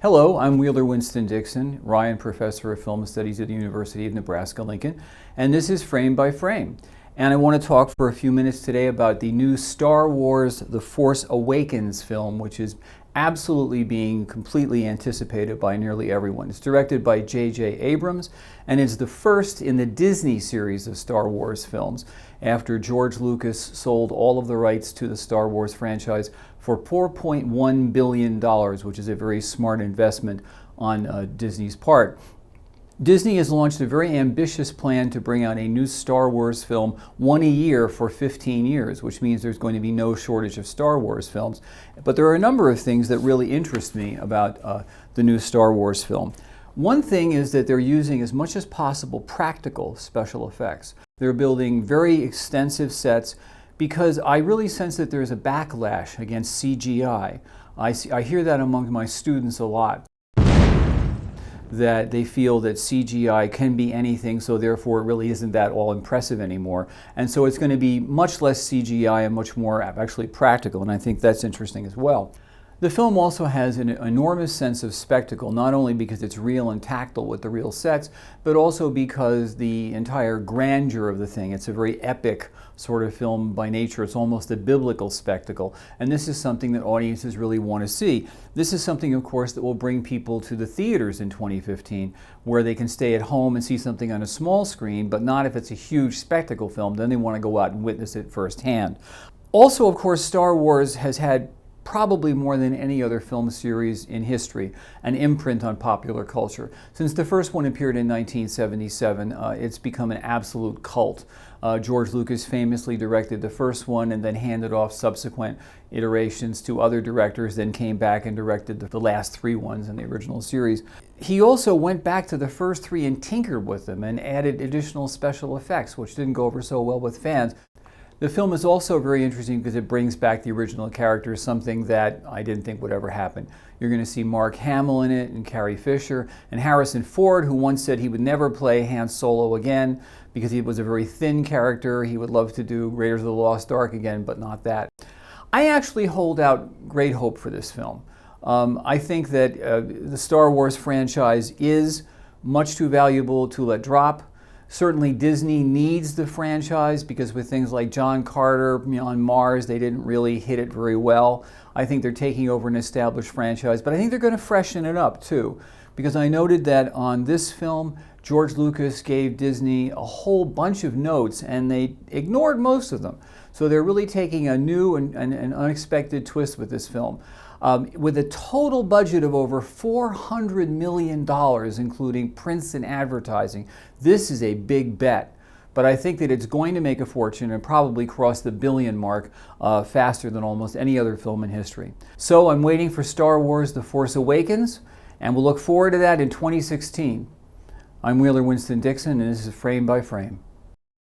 Hello, I'm Winston Dixon, Ryan Professor of Film Studies at the University of Nebraska-Lincoln, and this is Frame by Frame. And I want to talk for a few minutes today about the new Star Wars The Force Awakens film, which is absolutely being completely anticipated by nearly everyone. It's directed by J.J. Abrams, and it's the first in the Disney series of Star Wars films, after George Lucas sold all of the rights to the Star Wars franchise for $4.1 billion, which is a very smart investment on Disney's part. Disney has launched a very ambitious plan to bring out a new Star Wars film, one a year for 15 years, which means there's going to be no shortage of Star Wars films. But there are a number of things that really interest me about the new Star Wars film. One thing is that they're using as much as possible practical special effects. They're building very extensive sets because I really sense that there's a backlash against CGI. I hear that among my students a lot, that they feel that CGI can be anything, so therefore it really isn't that all impressive anymore. And so it's going to be much less CGI and much more actually practical, and I think that's interesting as well. The film also has an enormous sense of spectacle, not only because it's real and tactile with the real sets, but also because the entire grandeur of the thing. It's a very epic sort of film by nature. It's almost a biblical spectacle, and this is something that audiences really want to see. This is something, of course, that will bring people to the theaters in 2015, where they can stay at home and see something on a small screen, but not if it's a huge spectacle film. Then they want to go out and witness it firsthand. Also, of course, Star Wars has had probably more than any other film series in history, an imprint on popular culture. Since the first one appeared in 1977, it's become an absolute cult. George Lucas famously directed the first one and then handed off subsequent iterations to other directors, then came back and directed the last three ones in the original series. He also went back to the first three and tinkered with them and added additional special effects, which didn't go over so well with fans. The film is also very interesting because it brings back the original characters, something that I didn't think would ever happen. You're going to see Mark Hamill in it, and Carrie Fisher, and Harrison Ford, who once said he would never play Han Solo again because he was a very thin character. He would love to do Raiders of the Lost Ark again, but not that. I actually hold out great hope for this film. I think that the Star Wars franchise is much too valuable to let drop. Certainly Disney needs the franchise because with things like John Carter on Mars, they didn't really hit it very well. I think they're taking over an established franchise, but I think they're going to freshen it up too. Because I noted that on this film, George Lucas gave Disney a whole bunch of notes and they ignored most of them. So they're really taking a new and unexpected twist with this film. With a total budget of over $400 million, including prints and advertising, this is a big bet. But I think that it's going to make a fortune and probably cross the billion mark faster than almost any other film in history. So I'm waiting for Star Wars The Force Awakens, and we'll look forward to that in 2016. I'm Winston Dixon, and this is Frame by Frame.